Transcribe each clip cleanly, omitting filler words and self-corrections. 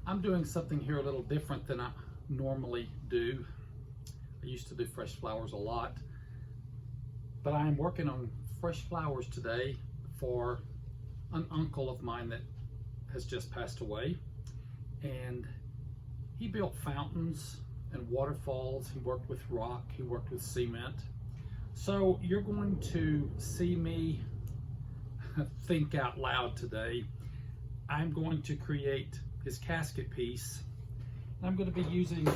I'm doing something here a little different than I normally do. I used to do fresh flowers a lot, but I am working on fresh flowers today for an uncle of mine that has just passed away. And he built fountains and waterfalls. He worked with rock, he worked with cement. So you're going to see me think out loud today. I'm going to create his casket piece. I'm going to be using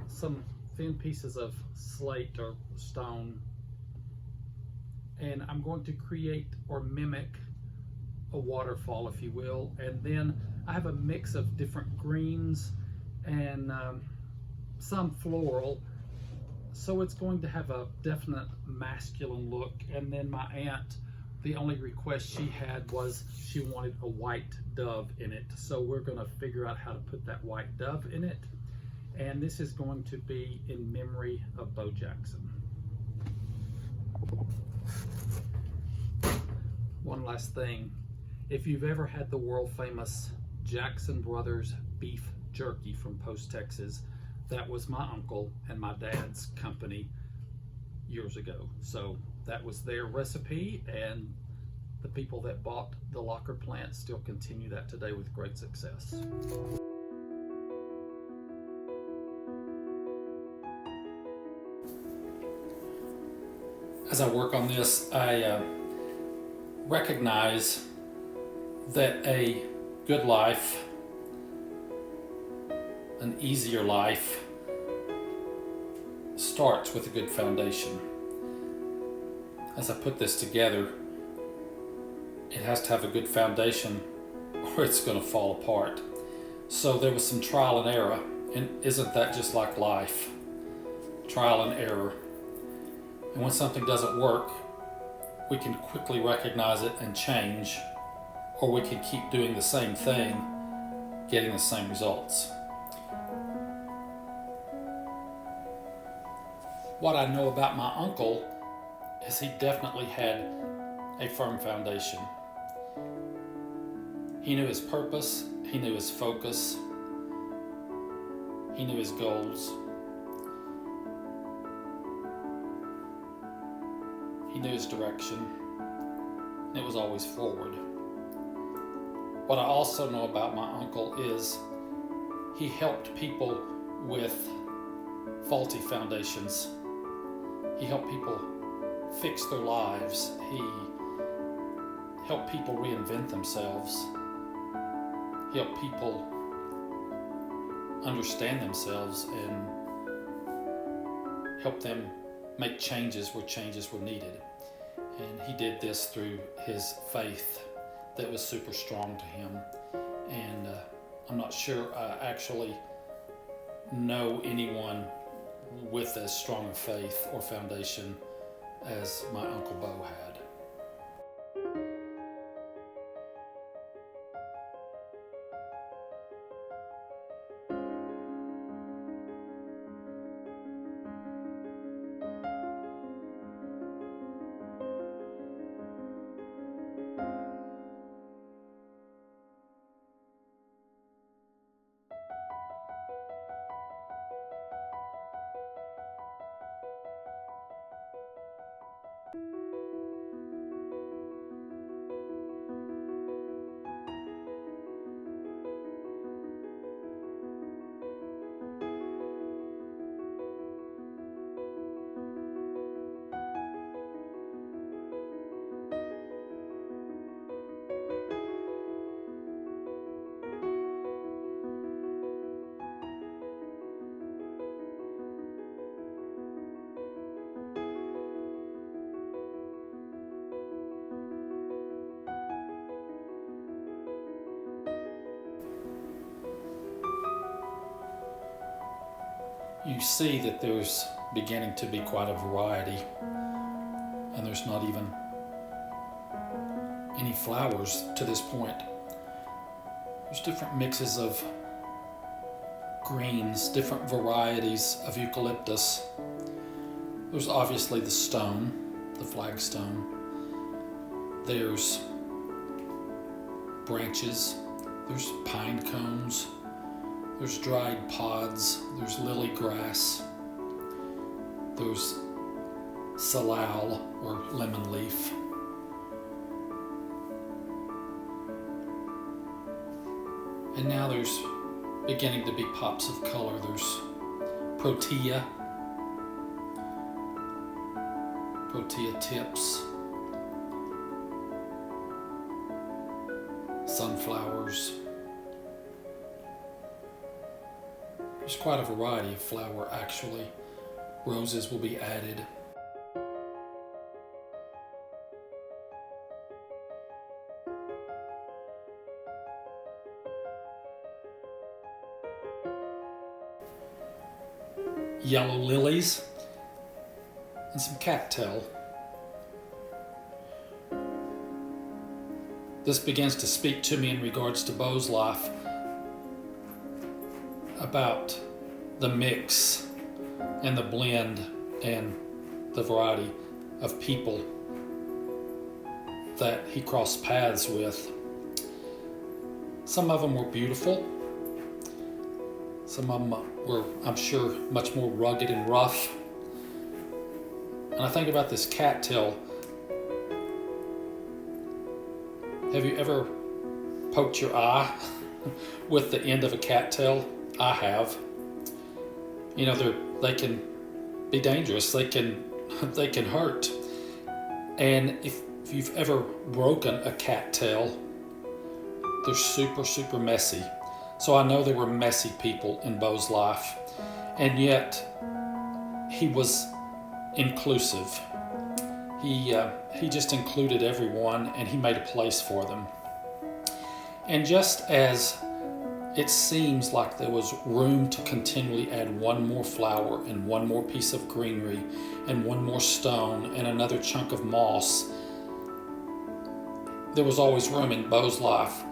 some thin pieces of slate or stone, and I'm going to create or mimic a waterfall, if you will. And then I have a mix of different greens and some floral, so it's going to have a definite masculine look. And then my aunt, the only request she had was she wanted a white dove in it. So we're going to figure out how to put that white dove in it. And this is going to be in memory of Bo Jackson. One last thing. If you've ever had the world famous Jackson Brothers beef jerky from Post, Texas, that was my uncle and my dad's company years ago. So that was their recipe, and the people that bought the Locker plant still continue that today with great success. As I work on this, I recognize that a good life, an easier life, starts with a good foundation. As I put this together, it has to have a good foundation or it's going to fall apart. So there was some trial and error, and isn't that just like life? Trial and error. And when something doesn't work, we can quickly recognize it and change, or we can keep doing the same thing, getting the same results. What I know about my uncle is he definitely had a firm foundation. He knew his purpose, he knew his focus, he knew his goals, he knew his direction, and it was always forward. What I also know about my uncle is he helped people with faulty foundations. He helped people fix their lives. He helped people reinvent themselves. He helped people understand themselves and help them make changes where changes were needed. And he did this through his faith that was super strong to him. And I'm not sure I actually know anyone with as strong a faith or foundation as my Uncle Bo had. You see that there's beginning to be quite a variety, and there's not even any flowers to this point. There's different mixes of greens, different varieties of eucalyptus. There's obviously the stone, the flagstone. There's branches, There's pine cones, there's dried pods, there's lily grass, there's salal or lemon leaf. And now there's beginning to be pops of color. There's protea tips, sunflowers. There's quite a variety of flower actually. Roses will be added. Yellow lilies and some cattail. This begins to speak to me in regards to Beau's life about the mix and the blend and the variety of people that he crossed paths with. Some of them were beautiful. Some of them were, I'm sure, much more rugged and rough. And I think about this cattail. Have you ever poked your eye with the end of a cattail? I have. You know, they can be dangerous. They can hurt. And if you've ever broken a cattail, they're super, super messy. So I know there were messy people in Beau's life, and yet he was inclusive. He just included everyone, and he made a place for them. And just as it seems like there was room to continually add one more flower and one more piece of greenery and one more stone and another chunk of moss, there was always room in Beau's life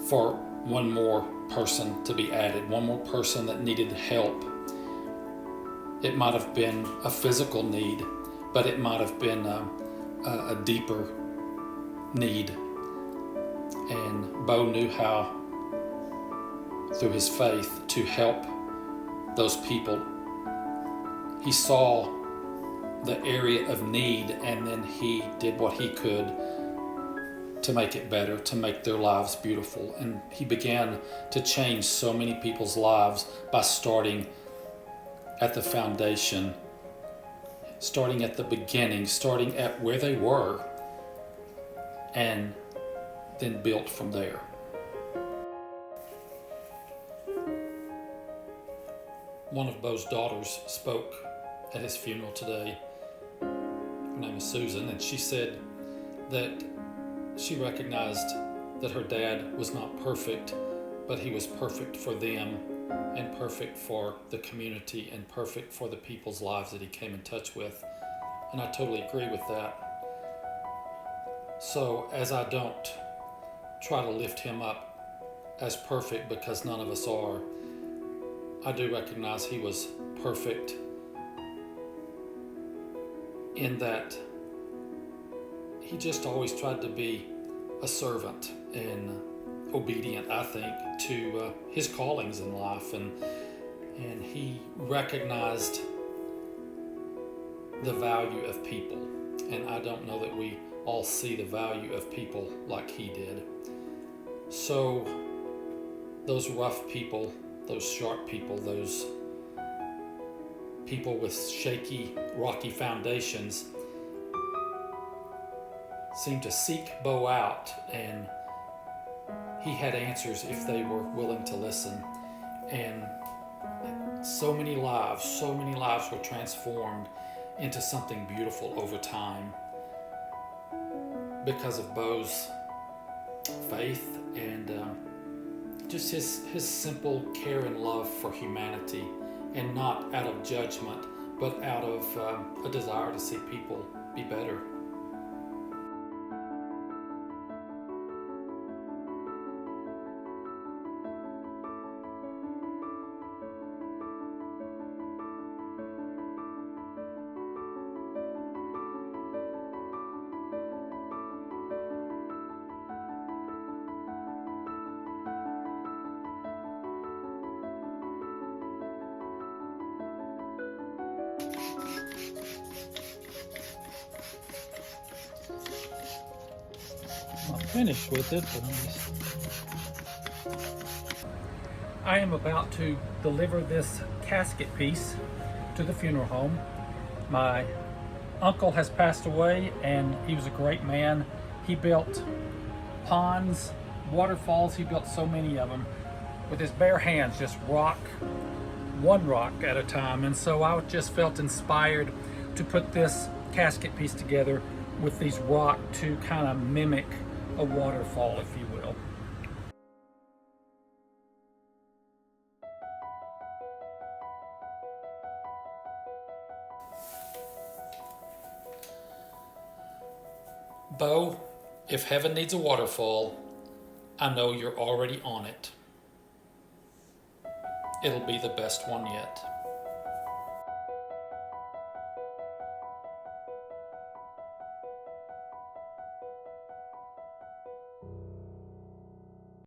for one more person to be added, one more person that needed help. It might have been a physical need, but it might have been a deeper need. And Beau knew how, through his faith, to help those people. He saw the area of need, and then he did what he could to make it better, to make their lives beautiful. And he began to change so many people's lives by starting at the foundation, starting at the beginning, starting at where they were, and then built from there. One of Beau's daughters spoke at his funeral today. Her name is Susan, and she said that she recognized that her dad was not perfect, but he was perfect for them and perfect for the community and perfect for the people's lives that he came in touch with. And I totally agree with that. So as I don't try to lift him up as perfect, because none of us are, I do recognize he was perfect in that he just always tried to be a servant and obedient, I think, to his callings in life, and he recognized the value of people. And I don't know that we all see the value of people like he did. So those rough people, those sharp people, those people with shaky, rocky foundations seemed to seek Beau out, and he had answers if they were willing to listen. And so many lives were transformed into something beautiful over time because of Beau's faith and just his simple care and love for humanity, and not out of judgment, but out of a desire to see people be better. I'm not finished with it, but I am about to deliver this casket piece to the funeral home. My uncle has passed away, and he was a great man. He built ponds, waterfalls. He built so many of them with his bare hands, just one rock at a time. And so I just felt inspired to put this casket piece together with these rock to kind of mimic a waterfall, if you will. Bo, if heaven needs a waterfall, I know you're already on it. It'll be the best one yet.